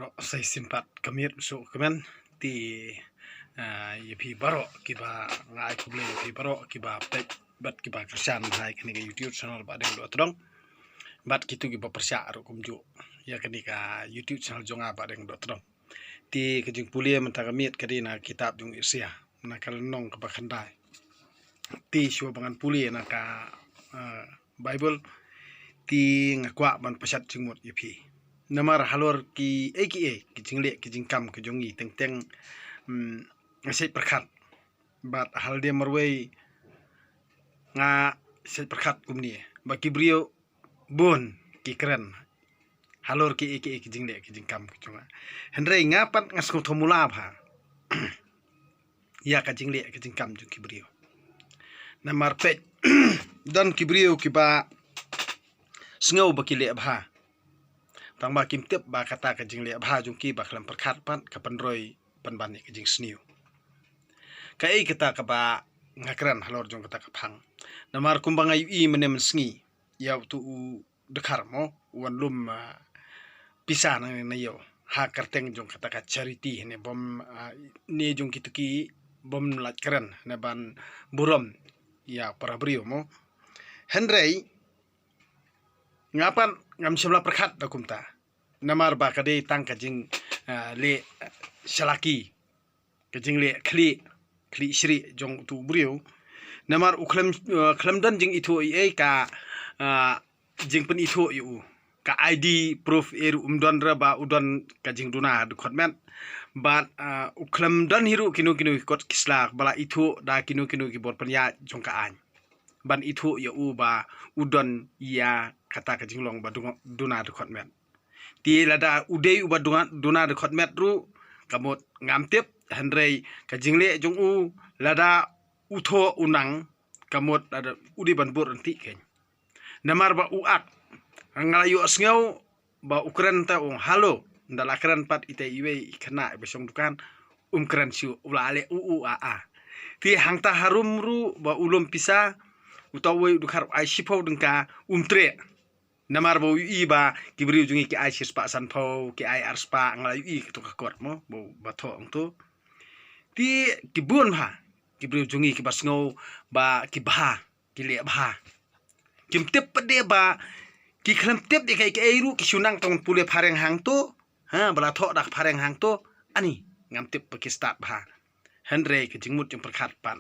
baro sai simpat kamit so kamen ti yapi baro kiba ngai kuble yapi baro kiba pek bat kiba kersan hai kini YouTube channel ba deng do tong bat kitu kiba persya ro kumju ya kini ka YouTube channel jonga ba deng do tong ti kejing pulia menta kamit kadina kitab jung isya na kalnong ka khandai ti shu bangan pulia na ka Bible ti ngakwa ban pasat jingmut yapi namar halor ki jingle ki jingkam ki jongi teng teng ngasai perkat bat hal dia marway nga sai perkat kumni baki brio bon ki keren halor ki jingle ki jingkam ki jonga hendrai ngapat ngasku thomula bha ya ka jingle ki jingkam ju ki brio namar pet dan ki brio ki ba sngau baki le bha tang ba kim tep ba kata ka jing le bha jung ki ba khlam perkhat pan ka panroi panban ni ka jing sniu ka ei kata ka ba ngakran halor jung kata ka phang namar kumbang ayu i menem sngi yaw tu dekhar mo wan lum pisa na yo ha karteng jung kata ka charity ne bom ni jung kituki bom lat kran ne ban burom ya para brio mo henrei ngapan ngam sebla perkhat da kumta namar ba kadai tang kajing le shalaki kajing le kli shri jong tu brio namar uklam dan jing itu ka jing pen itu yu ka ID proof eru umdon ra ba udon kajing duna du khotmen bat uklam dan hiru kinu kot kislak bala itu da kinu ki bot penya jong ka an ban itu yu ba udon ya kata kajing long ba duna du khotmen ti lada udei uba duna de khotmet ru kamot ngamtep handrei kajingle jong u lada utho unang kamot ada udi banbur anti ken namar ba uak ngalayu asngau ba ukran ta halo ndala kran pat ite iwe khana besong dukan kran siu ula ale a ti hangta harum ru ba ulum pisa utawe dukhar ai sipau dengka tre namar bo i ba kibri jungi ki ai spa san pho ki ai ar spa ngalai i to ka kot mo bo batho ang to ti kibun ha kibri jungi ki basngo ba ki bha ki le bha kim tep pade ba ki khlam tep de kai ai ru ki sunang tong pule phareng hang to ha bala tho dak phareng hang to ani ngam tep pa ki start bha henre ki jingmut jing perkhat pan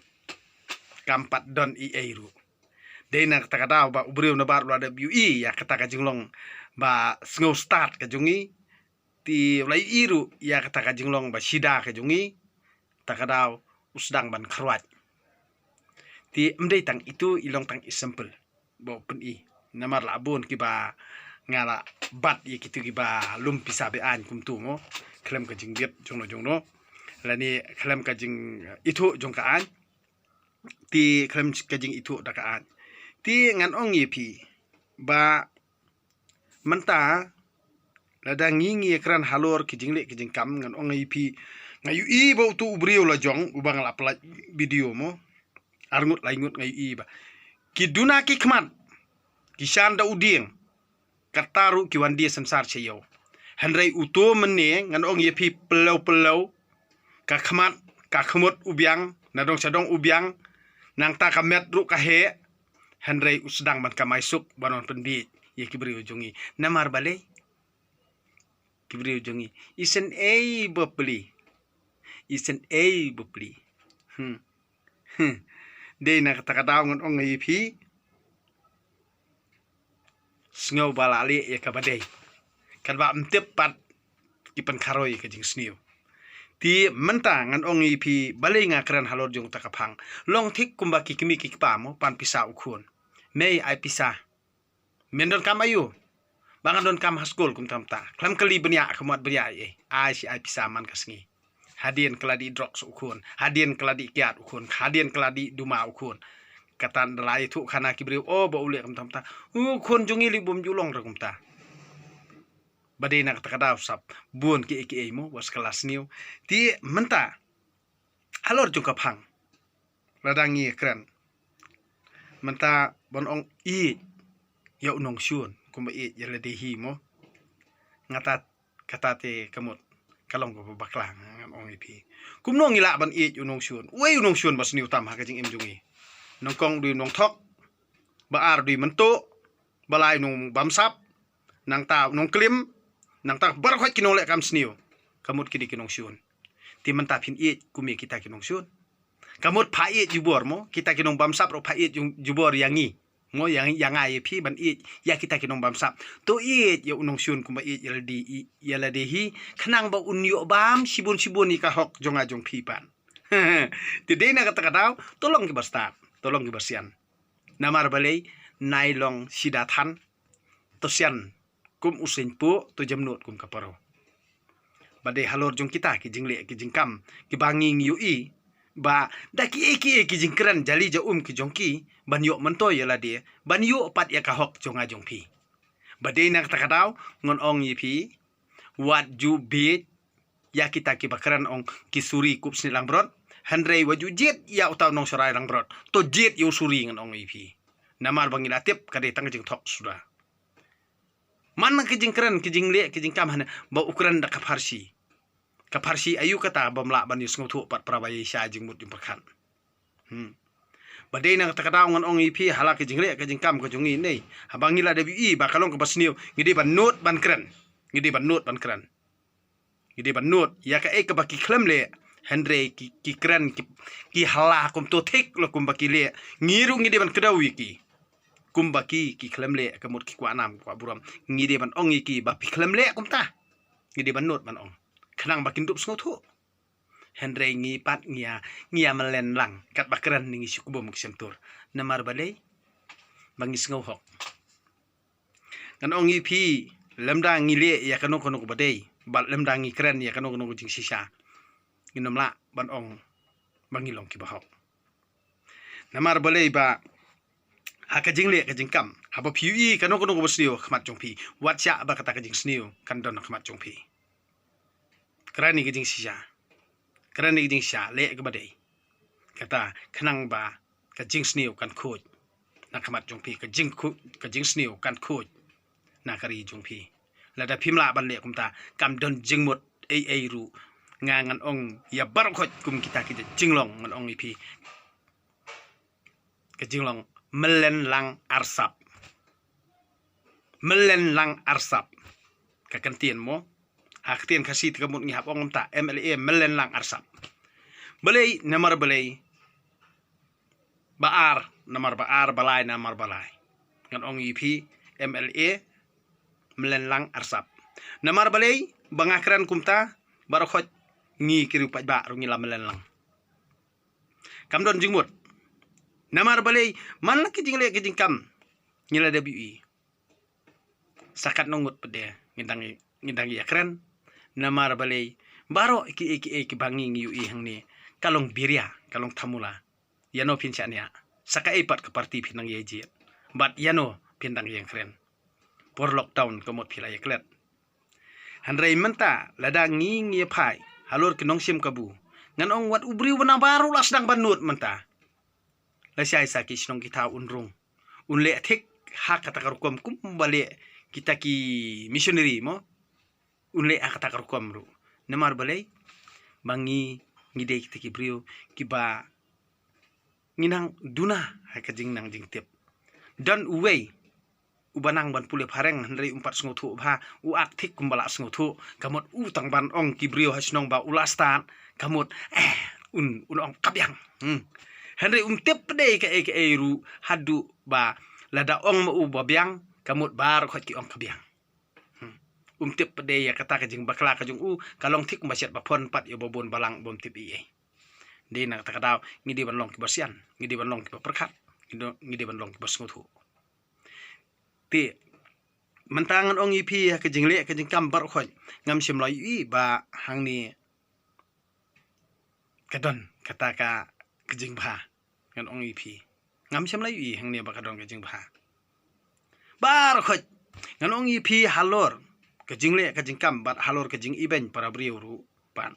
kampat don i ai ru dena kata kata ba ubriu na bar da BUI ya kata ka jinglong ba snow start ka jungi ti ulai iru ya kata ka jinglong ba sida ka jungi takadaw usdang ban kharwat ti mdei tang itu ilong tang example bo pen i namar labun ki ba ngala bat ye kitu ki ba lum pisa be an kum tu mo klem ka jing biet jongno lani klem ka jing itu jong ka an ti klem ka jing itu da ka an ti ngan ong yipi ba menta lada ngingi ekran halor kijingle kijing kam ngan ong yipi ngayu i ba tu ubrio la jong ubang la pla video mo arngut laingut ngayu i ba kiduna ki khmat kisanda uding kataru ki wandi samsar cheyo hanrei uto menne ngan ong yipi pelau ka khmat ka khmut ubyang nadong sadong ubyang nang ta kamet ru ka he Henry usdang ban kamai suk banon pendi ye kibri ujungi namar bale kibri ujungi isen ei bopli de na kata kata ngon ong yipi sngau balali ye kabade kan ba mtep pat kipan kharoi ka jing sniu ti menta ngan ong yipi bale nga kran halor jong takapang long thik kumba ki kimi ki pa mo pan pisa ukhun May ai pisa mendon kam ayu bangan don kam haskul kum tamta klam kali benya khamat benya ai si ai pisa man kasngi hadien keladi drox ukun hadien keladi kiat ukun hadien keladi duma ukun katan dalai thu khana kibri o ba ule kum tamta ukun jungi li bum julong kum ta badena kata kata sap buon ki mo was kelas niu ti menta halor jung kapang ladangi kran menta bon ong i ya unong syun kuma i yele de hi mo ngata kata te kamut kalong ko baklang ngam ong ipi kumnong ila ban e unong syun we unong syun bas niu tam ha ka jing im jungi nong kong du nong thok ba ar du mento balai nong bamsap nang ta nong klim nang ta bar khoi kinong le kam sniu kamut kidi kinong syun ti menta phin e kumi kita kinong syun kamut pha e jubor mo kita kinong bamsap ro pha e jubor yangi ngo yang ai phi ban e ya kita kinong bamsap to e ya unong syun kuma e yaladi hi khnang ba unyo bam sibun ni ka hok jonga jong phi pan ti de na kata kataw tolong ki basta tolong ki basian namar balei nailong sidathan to sian kum usin pu to jamnut kum kaparo bade halor jong kita ki jingle ki jingkam ki banging ui ba da ki ki jingkran jali ja ki jongki ban yo manto yala de ban yo pat ya ka hok jonga jong phi bade na kata kataw ngon ong yi phi wat ju bit ya kita ki bakran ong ki suri kup snilang brot handrei waju jet ya utaw nong sarai lang brot to jet yo suri ngon ong yi phi namar bangila tip kade tang jing thok sudah mana kijingkran kijingle kijingkam hana ba ukuran da kafarsi ayu kata bamla ban yus ngotu pat prabayi sha jingmut jumperkan badai na kata kata ngon ong ipi hala kijingle kijingkam ko jungi nei habangila debi ba kalong ko basniu ngide ban not ban kran ngide ban not ya ka ek ba ki klemle Hendrei ki kran ki hala kum to thik lo kum ba ki le ngiru ngide ban kedawi ki kumbaki ki klemle kamut ki kwanam kwa buram ngide ban ong iki ba pi klemle kumta ngide ban not ban ong khnang bakin dup sngotu Hendrei ngi pat ngia melen lang kat bakran ningi sikubom ksemtur namar balei bangi sngo hok kan ong ipi lemda ngile ya kanu kono ko badei bal lemda ngi kren ya kanu kono jing sisa nginomla ban ong bangi long ki ba hok namar balei ba haka jingle ka jingkam haba phi kanu kono ko basniu khmat jong phi watcha ba kata ka jing sniu kan don khmat jong phi krani ka jing sisa krani ka jing sha le ka badai kata khnang ba ka jing sniu kan khoj na khmat jong phi ka jing sniu kan khoj na kari jong phi lada phimla ban le kumta kam don jingmut ai ru ngan ong ya bar khoj kum kita ki jinglong ngan ong phi ka jinglong melen lang arsap ka kantien mo hak tien kasi kamut ngi hap ong ta MLA melen lang arsap balei namar balei baar namar baar balai namar balai ngan ong ipi MLA melen lang arsap namar balei bangakran kumta barokhot ngi kiru paj ba rungi la melen lang kamdon jingmut namar balei man ki jingle ki jingkam nyila debi sakat nongut pede ngindang ya keren namar balei baro ki bangi ngi ui hangni kalong biria kalong thamula yano pinchania sakai pat ke parti pinang yeji bat yano pindang yang keren por lockdown komot pila yaklet handrai menta lada ngi pai halor kinong sim kabu ngan ong wat ubri wana baru las dang banut menta la sai saki sinong kita unrung unle thik hak kata karukom kum bale kita ki missionary mo unle kata karukom ru namar balai bangi ngide kita ki brio ki ba nginang duna ka jing nang jing tip dan uwei ubanang ban pule phareng handai umpat sngotu bha uak thik kumbala sngotu kamot utang ban ong ki brio hasnong ba ulastan kamot un ong kabyang Henry tip pede ka ru hadu ba lada ong mau babyang kamut bar khot ki ong kabyang tip pede ya kata ka jing bakla ka jung kalong thik masyat ba phon pat yo bobon balang bom tip i de na kata daw ngidi ban long ki basian ngidi ban long ki perkhat ngidi ban long ki basngotu ti mentangan ong ipi ka jing le ka jing kam bar khot ngam sim lai i ba hangni kadon kata ka kejing bha ngan ong ipi ngam sem lai i hang ne ba kadon kejing bha bar khoj ngan ong ipi halor kejing le kejing kam bat halor kejing iben para briu ru pan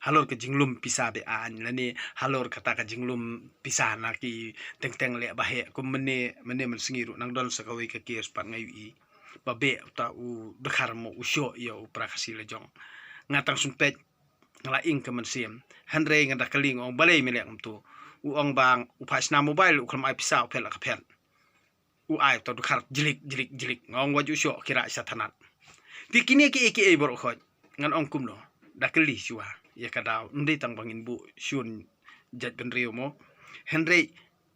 halor kejing lum pisa be an lani halor kata kejing lum pisa na ki teng le ba he kum mene men singiru nang don sakawi ka kies pan ngai i babe ta u bekar mo usyo ya u prakasi lejong ngatang sumpet ngalaing ke mensiem handre ngada keling ong balai melek tu u ong bang u pasna mobile u kelmai pisau pel kapel u ai to bekar jilik ngong waju usyo kira satanat ti kini ki eki bor khoj ngan ong kumlo dakeli siwa ya kadau ndi tang bangin bu syun jat ben riu mo handre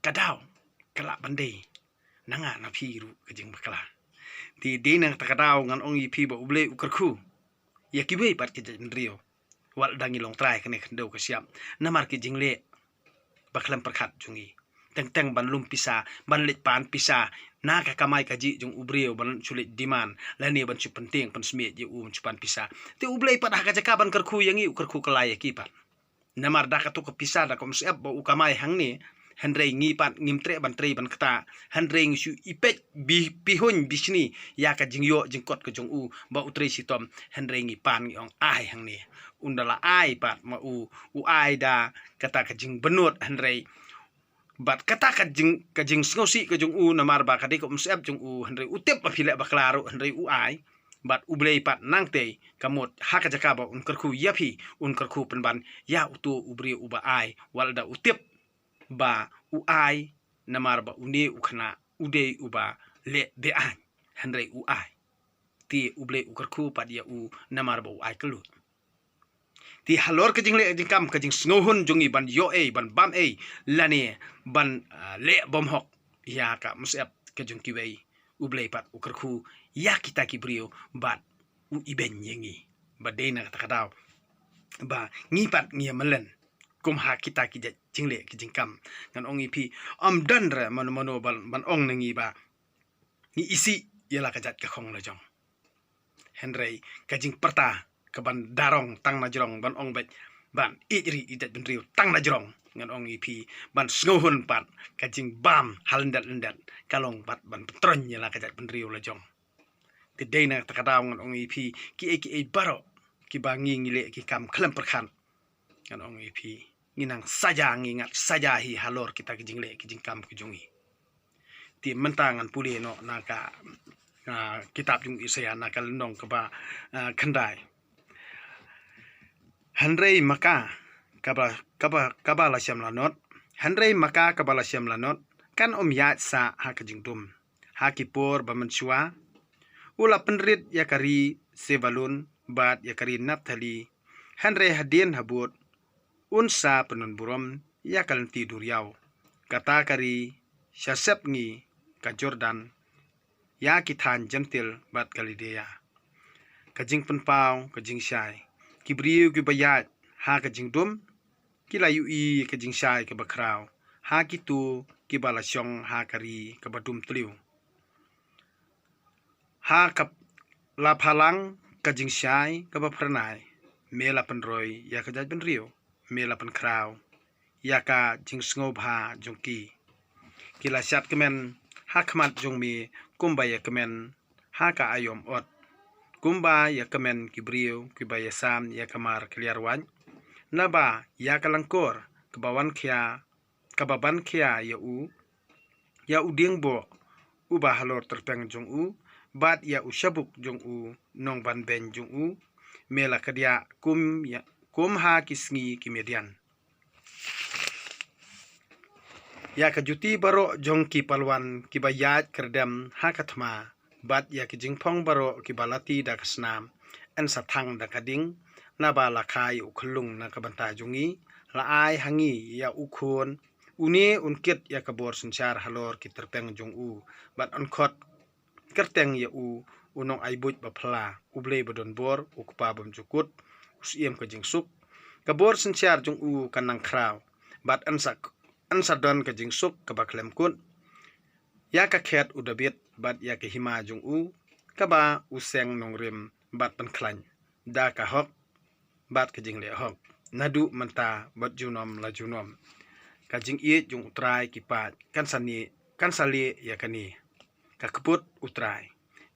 kadau kelak bandai nanga na phiru kejing bakala ti dinang takadau ngan ong ipi ba uble ukerku ya kibe pat ke jat ben riu wal dangi long trai kene kendo ke siap namar ke jingle baklam perkhat jungi teng ban lum pisa ban lit pan pisa na ka kamai kaji jung ubreo ban sulit diman lani ban chu penting pan smit je chupan pisa te ublei pat ka jaka ban kerku yangi ukerku kelai ki pat namar da ka tu ke pisa da kom siap ba ukamai hang ni handrei ngi pat ngimtre ban trei ban kata handrei ngi ipet bi pihun bisni ya ka jingyo jingkot ke jung u ba utrei sitom handrei ngi pan ngi ong ai hang ni undala ai pat ma u ai da kata ka jing benut handrei bat kata ka jing sngosi ke jung u namar ba ka de kom siap jung u handrei utep ba phile ba klaro handrei u ai bat ublei pat nangte kamot haka jaka ba unkerku yapi unkerku penban ya utu ubri uba ai walda utep ba u ai namar ba une ukna ude uba le be an handrei u ai ti uble ukerku pat ya u namar ba u ai kelu ti halor ke jingle jingkam ke jing sngohun jungi ban yo ban bam lane ban le bom hok ya ka musep ke jung kiwei uble pat ukerku ya kita kibrio bat u iben yengi ba dena takadaw ba ngipat ngiamalen kum ha kita ki jingle ki jingkam ngan ong ipi am dandra mano ban ong nangi ba ni isi yala kajat ka khong la jong henrei kajing perta ke ban darong tang na jrong ban ong bet ban ijri idat ben riu tang na jrong ngan ong ipi ban sngohun pat kajing bam halendat kalong pat ban petron yala kajat ben riu la jong ti dena takadaw ngan ong ipi ki baro ki bangi ngile ki kam klem perkhan ngan ong ipi nginang saja ngingat saja hi halor kita ki jingle ki jingkam ki jungi ti mentangan puli no naka kitab jung isaya nakal nong kaba khandai handrei maka kaba la syam lanot handrei maka kaba la syam lanot kan yat sa ha ka jingdum ha ki por ba menchua ula penrit yakari sebalun bat yakari napthali handrei hadien habut unsa penun burom yakal tidur yau kata kari syasep ngi ka Jordan ya kithan jentil bat kalidea kajing penpau kajing syai kibriu ki bayat ha kajing dum kilayu i kajing syai ke bakrau ha kitu ki balasyong ha kari ke badum tliu ha kap la phalang kajing syai ke bapranai mela penroi ya kajat ben riu mela pen krau yaka jing sngob ha jongki kila syat kemen ha khmat jongmi kumba ya kemen ha ka ayom ot kumba ya kemen kibriu kibaya sam ya kamar kliarwan naba ya kalangkor kebawan khia kababan khia ya uding bo uba halor terpeng jong u bat ya ushabuk jong u nong ban ben jong u mela kadia kum ha kisngi kimedian ya kajuti baro jongki palwan kibayat kerdam ha kathma bat ya kijingpong baro kibalati da kasnam en sathang da kading na ba la khai ukhlung na kabanta jungi la ai hangi ya ukhon une unkit ya kabor sunchar halor kiterpeng jong u bat onkot kerteng ya unong aibut bapla uble bodon bor ukpa bam jukut usiem ka jingsuk kabor sensiar jung u kanang kraw bat ansadon ka jingsuk ka baklem kun ya ka khet udabit bat ya ka hima jung u kaba useng nongrim bat pan klan da ka hok bat ka jingle hok nadu manta bat junom la junom ka jing i jung utrai kipat kan sali ya kani ka keput utrai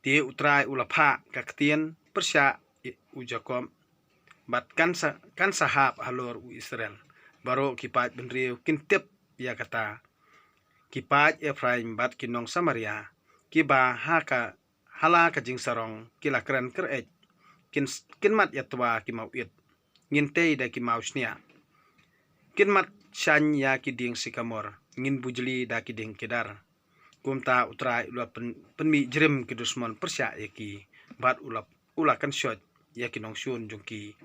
ti utrai ulapha ka ktien persya ujakom bat kan sahab halor u Israel baro kipat benriu kintip ya kata kipat Efraim bat kinong Samaria kiba hala ka jing sarong kila kran ker kin mat ya twa ki mau it ngin te da ki mau snia kin mat shan ya ki ding sikamor ngin bujli da ki ding kedar kumta utrai ula penmi jrim ki dusman persya ya ki bat ulakan shot ya ki nong shun jong ki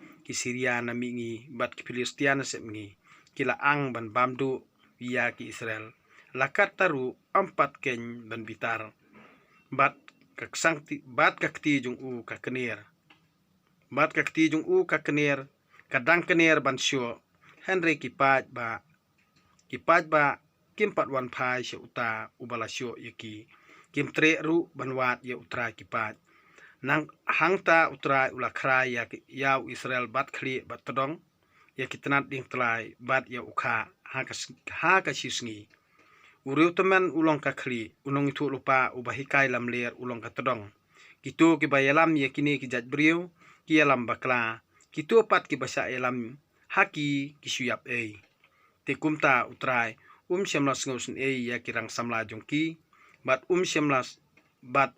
Syria na mingi bat ki Filistia na semngi kila ang ban bamdu ya ki Israel lakat taru 4 ken ban bitar bat kakti jong u kakenir bat kakti jong u kakenir kadang kenir ban syo Henry kipat ba kim pat wan phai se uta ubala syo yaki kim tre ru ban wat ya utra kipat nang hangta utra ula khrai ya Israel bat khli bat todong ya kitnat ding tlai bat ya ukha ha ka sisngi uriu teman ulong ka khli unong itu lupa ubahikai lam ler ulong ka todong kitu ki bayalam ya kini ki jat briu ki alam bakla kitu pat ki basa elam haki ki suyap te kumta utrai syamlas ngausin ya kirang samla jongki bat syamlas bat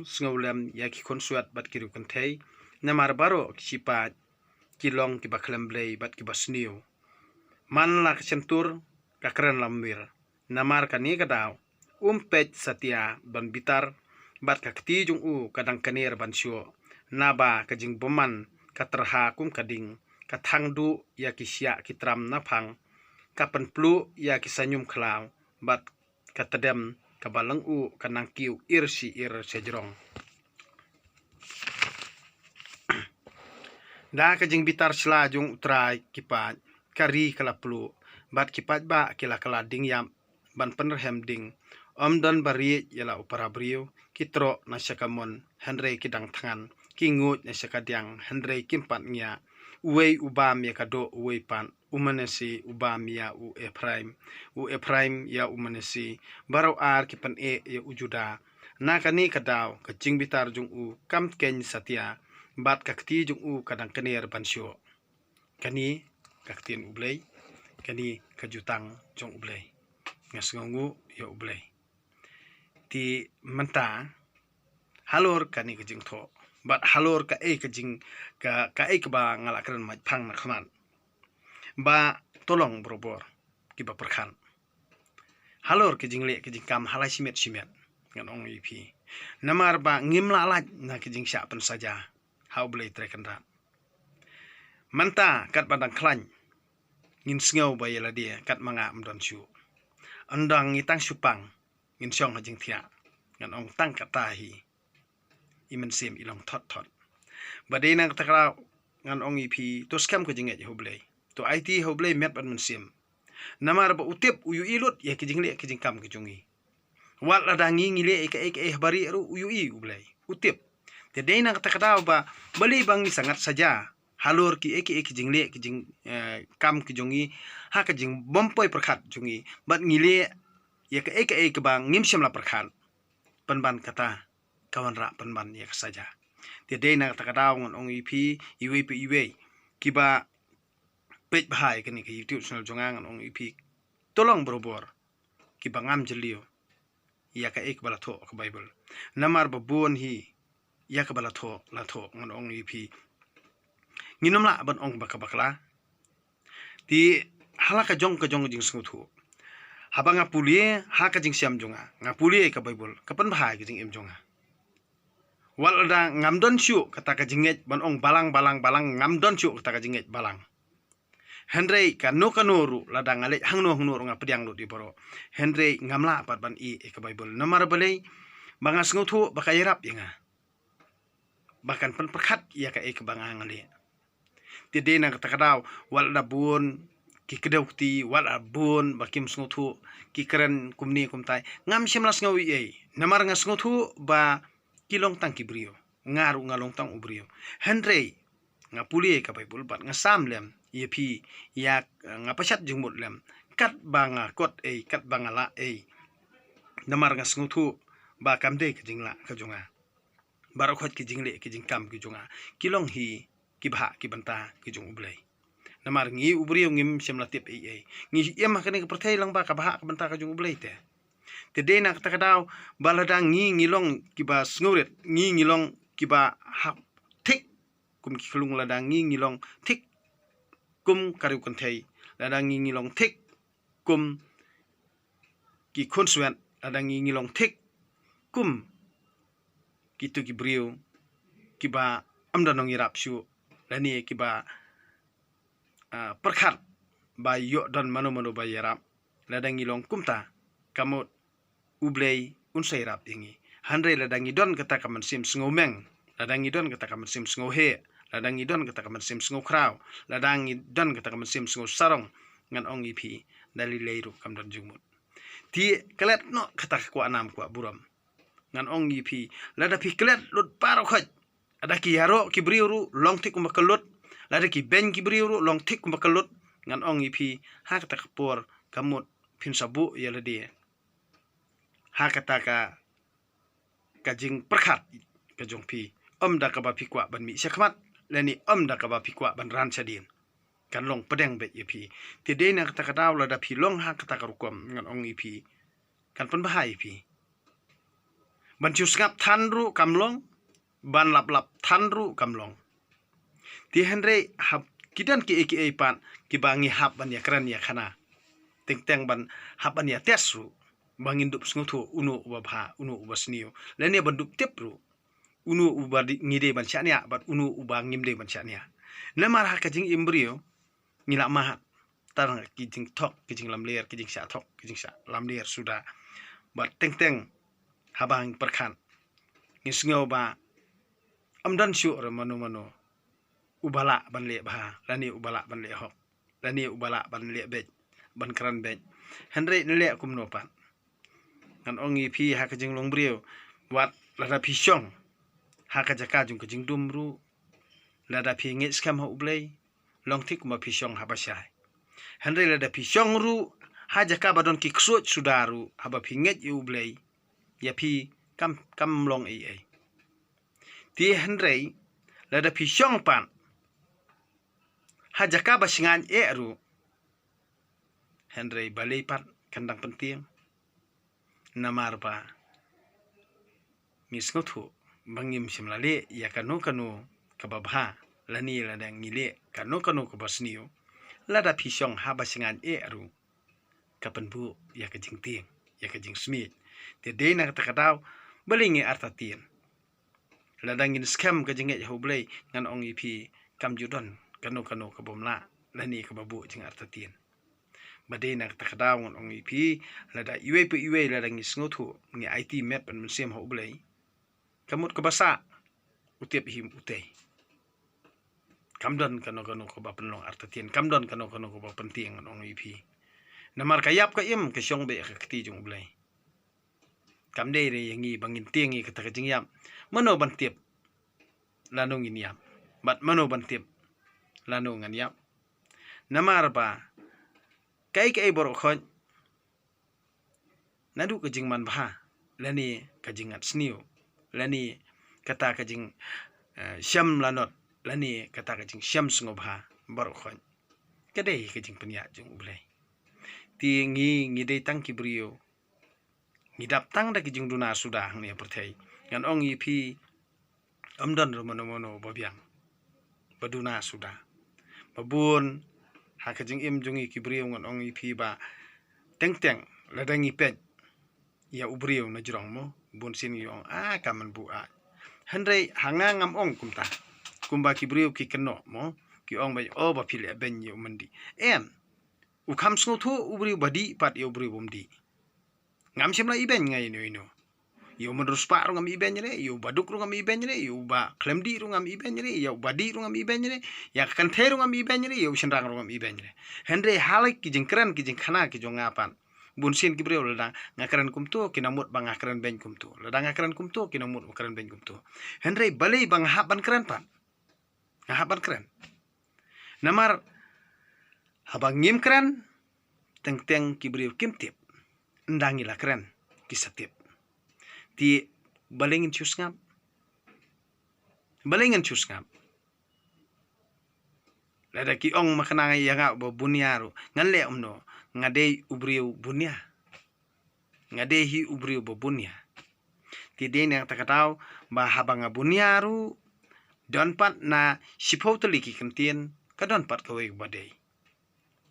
sngaulem ya ki konsuat bat kiru kentai namar baro kipat kilong ki baklam blay bat ki basniu man la kentur kakran lamwir namar kani kadaw pej satia ban bitar bat kakti jong u kadang kanir ban syo naba kajing boman katerha kading kathangdu ya kisya kitram napang kapan plu ya kisanyum klau bat katadem kabalang kanang kiu irsi sejrong da kajing bitar sla jong utrai kipat kari kala plu bat kipat ba kila kala ding yam ban penerhem ding don bari yala upara brio kitro na syakamon Henry kidang tangan kingut na syakadiang Henry kimpat nya uwei ubam ya kado uwei pan umanesi ubam ya u Ephraim ya umanesi baro ar kipan ya ujuda nakani kadaw kajing bitar jung u kam ken satya bat kakti jung u kadang kenir bansyo kani kaktin ublay kani kajutang jung ublay ngasngongu ya ublay ti menta halor kani kajing tho bat halor ka kajing ka ba ngalakran maj phang na khaman ba tolong brobor ki ba perkhan halor kajing le kajing kam halai simet ngan ong ipi namar ba ngimla laj na kajing sya pen saja hau blay trekandra manta kat badang klan ngin sngau ba yela dia kat manga mdon syu andang ngitang supang ngin syong hajing thia ngan ong tang katahi imen sim ilong thot badai nang takra ngan ong ipi to scam ko jinget hoblay to IT hoblay met ban sim namar ba utip uyu ilut ya kijing le kijing kam kijungi wal ladangi ngile bari ru uyu i ublay utip te dai nang takra ba bali bang sangat saja halor ki kijing le kijing kam kijungi ha kijing bompoi perkhat jungi bat ngile ya ke bang ngimsyam la perkhat penban kata kawan rak penban ya saja te dai nang takra ngon ong ipi iwe kiba page bahai kini ke YouTube channel jongang ong ipi tolong brobor kiba ngam jelio ya ka bala tho ka Bible namar babon hi ya ka bala tho la tho ngon ong ipi nginom la ban ong bakla ti halaka jong jing snguthu habanga pulie ha ka jing siam jonga nga pulie ka Bible kapan bahai ke jing em jonga wal da ngamdon syu kata ka jinget ban ong balang ngamdon syu kata ka jinget balang Henry kanuru ladang ale hangno nga pediang lu di boro Henry ngamla pat ban ka Bible namar balai bangas nguthu bakayarap yanga bahkan pen perkhat ya ka bangang ale tide nang takadaw wal da bun ki kedawti wal abun bakim nguthu ki keren kumni kumtai ngam simlas ngawi namar ngas nguthu ba kilong tang kibrio ngaru ngalong tang ubrio Henry ngapuli ka Bible bat ngasam lem yepi yak ngapasat jengmut lem kat banga kot kat banga la namar ngas nguthu ba kamde kajingla kajunga barokhot kijingle kijingkam kijunga kilong hi kibha kibanta kijung ublay namar ngi ubrio ngim semlatip ngi yam hakane ka perthai lang ba ka bha ka banta kajung ublay te Tede nak takadaw baladang ngilong kiba sngurit ngilong kiba hap tik kum kiklung ladang ngilong tik kum kariu konthei ladang ngilong tik kum ki konsuent ladang ngilong tik kum kitu kibriu kiba amdanong irap syu lani kiba perkhat ba yo don mano ba yarap ladang ngilong kumta kamut ublei unsai rap ingi handre ladang idon kata kaman sim ngomeng ladang idon kata kaman sim he ladang idon kata kaman sim kraw ladang idon kata kaman sim sarong ngan ong ipi dali leiru kam dan jumut ti kelet no kata ko anam ko buram ngan ong ipi lada pi kelet lut paro khaj ada ki yaro ki briuru long tik makelut lada ki ben ki briuru long tik makelut ngan ong ipi ha kata kapor kamut pin sabu ya ladi ha kata ka kajing perkhat kajong pi da ka ba pi kwa ban mi syakmat lani da ka ba pi kwa ban ran sadin kan long pedeng bet ipi ti de na kata kadaw la da pi long ha kata ka rukom ngan ong ipi kan pen bahai pi ban chu skap thanru kamlong ban lap lap thanru kamlong ti henre hab kidan ki eki pan ki bangi hab ban ya kran ya khana teng teng ban hab ban ya tesru bangin dup sngutu unu ubabha unu ubasniu lene bandup tepru unu ubadi ngide ban syania bat unu ubang ngimde ban syania lemar ha kajing imbrio ngila mahat tarang kijing tok kijing lamler kijing sa tok kijing sa lamler sudah bat teng teng habang perkhan ngisngau ba amdan syu manu manu ubala ban le bah lani ubala ban le hok lani ubala ban le bej ban kran bej henre le kum no pan ngan ongi pi ha kajing long brio wat lada pi syong ha kajaka jung kajing dumru lada pi ngit skam ha ublei long tik ma pi syong ha basai henre lada pi syong ru ha jaka badon ki ksut sudaru ha ba pi ngit yu ublei ya pi kam long ai ti henre lada pi syong pan ha jaka ba singan ru henre balei pat kandang penting namar pa ngisngutu bangim simlale ya kanu kababha lani ladang ngile kanu kabasniu lada pisong habasingan ru kapenbu ya kajing ting ya kajing smit te de na takadaw balingi artatin ladang in scam kajing ya hublei ngan ong ipi kamjudon kanu kabomla lani kababu jing artatin badai nak takadaw ngon ong ipi lada iwe lada ngisngutu ngi IT map an mensem ha ublei kamut kabasa utep him utei kamdon kano ko ba penlong artatien kamdon kano ko ba penting ngon ong ipi namar kayap ka im ke syong be ka kti jung ublei kamde re yangi bangin tiengi kata kajing yam mano ban tiep lanung in yam bat mano ban tiep lanung an yam namar ba kai borok khon nadu kajing man bha lani kajing at sniu lani kata kajing syam lanot lani kata kajing syam sngobha borok khon kadai kajing penya jung ublei ti ngi dei tang kibrio ngidap tang da kajing duna sudah ni perthai ngan ong ipi amdan mono babiang baduna sudah babun ha kajing im jungi kibrio ngon ong ipi ba teng ladang ipet ya ubrio na jrong mo bun sin yong kaman bu henre hanga ngam ong kumta kumba kibrio ki keno mo ki ong ba ba pile ben yu mandi en ukam sngotu ubrio badi pat yo ubrio bomdi ngam simla iben ngai no yo menurus pak rungam iben re yo baduk rungam iben re yo ba klemdi rungam iben re yo badi rungam iben re ya kan the rungam iben re yo senrang rungam iben re henre halek ki jengkran ki jengkhana ki jongapan bunsin kibrio ladang ngakran kumtu kinamut bang ngakran ben kumtu ladang ngakran kumtu kinamut ngakran ben kumtu henre balei bang haban kran pan ngahaban kran namar habang ngim kran teng kibrio kimtip ndangi la kran kisatip ti balengin chusngam lada ki ong makana yanga bo bunyaru ngan le umno ngade ubrio bunya ngadehi ubrio bobunya ti de yang takatau ba habanga bunyaru don pat na sipau teliki kentien kadon pat kawe badai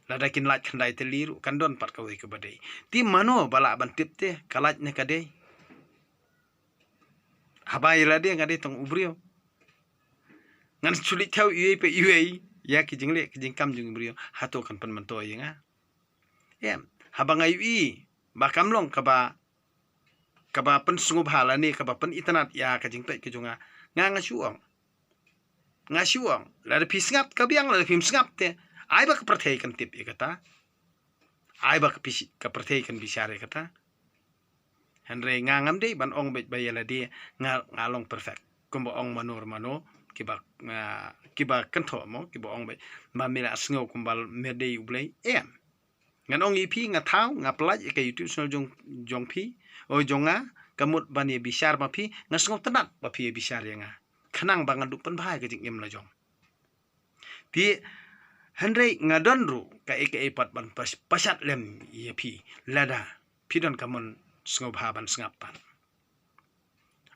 ladakin laj khandai teliru kan don pat kawe ke badai ti mano bala ban tip te kalaj ne kadai habai la de ngade tong ubrio ngan sulit tau iwe pe iwe ya ki jingle ki jingkam jing ubrio hato kan pan manto yenga em habanga iwi ba kamlong kaba pen sungub halani kaba pen itanat ya ka jing pe ki junga nga shuang la de pisngap kabiang la de pim sngap te ai ba ka perthei kan tip ikata ai ba ka perthei kan bisare kata Henry ngangam de ban ong bet bayala de ngalong perfect kumbo ong manor mano kiba kan tho mo kiba ong bet mamila sngo kumbal mede ublei em ngan ong ipi nga thau nga plaj ke youtube channel jong pi o jonga kamut bani bisar ma pi nga sngo tanat ba pi bisar yang khanang bangan du pen bhai ke jing em la jong ti Henry ngadon ru ka eke pat ban pasat lem ye pi lada pi don kamon sngo bhaban sngapan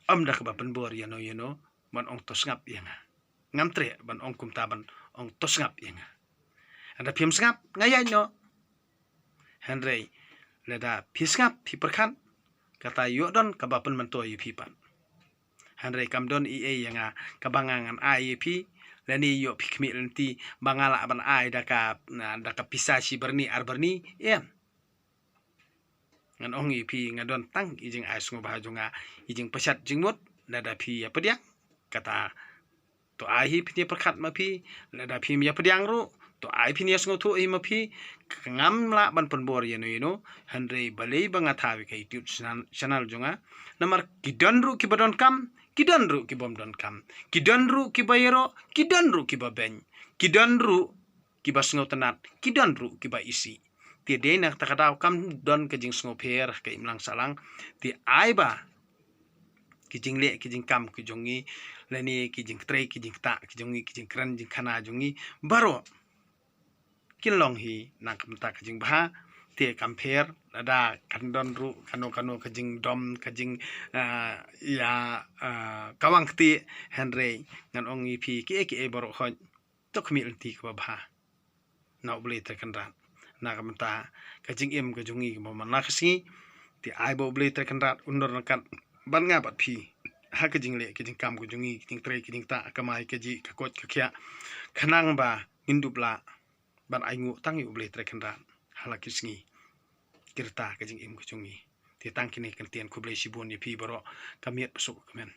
am dak ba pen bor yano ban ong to snap yang ngamtre ban ong kum taban ong to snap yang anda pim snap ngaya no Henry leda pisngap pi perkan kata yodon kabapen mento pi pan Henry kamdon yang kabangangan pi lani yo pikmi lenti bangala ban daka pisa si berni arberni em ngan ong pi ngadon tang ijing sngo bahajunga ijing pesat jingmut lada pi apa dia kata to pi perkat ma pi lada pi ya pediang ru to pi sngo tu ma pi ngam la ban penbor yeno Henry balei banga thawi ka YouTube channel junga namar kidonru kibadon kam kidonru kibom don kam kidonru kibayero kidonru kibaben kidonru kibasngo tenat kidonru kiba isi ti de nak takadaw kam don kajing sngo pher ka imlang salang ti aiba kijing le kijing kam kijongi lani kijing tre kijing ta kijongi kijing kran jing khana jongi baro kilong hi nak mta kajing bha te compare ada kandon ru kano kajing dom kajing kawang ti Henry ngan ong pi ki baro khon tok mi ti ko bha na ubli te kanran nak mta kajing em kajongi mo manakasi ti ai bo ubli te kanran undor nakan ban nga pat pi ha kajing le kajing kam kajongi kijing tre kijing ta kamai kaji kakot kakya khanang ba indupla ban aingu tangi ubli tre kanran halakisngi kirta kajing em kajongi ti tangkini kan tian kublai sibun ni pi baro kamiet pasuk kamen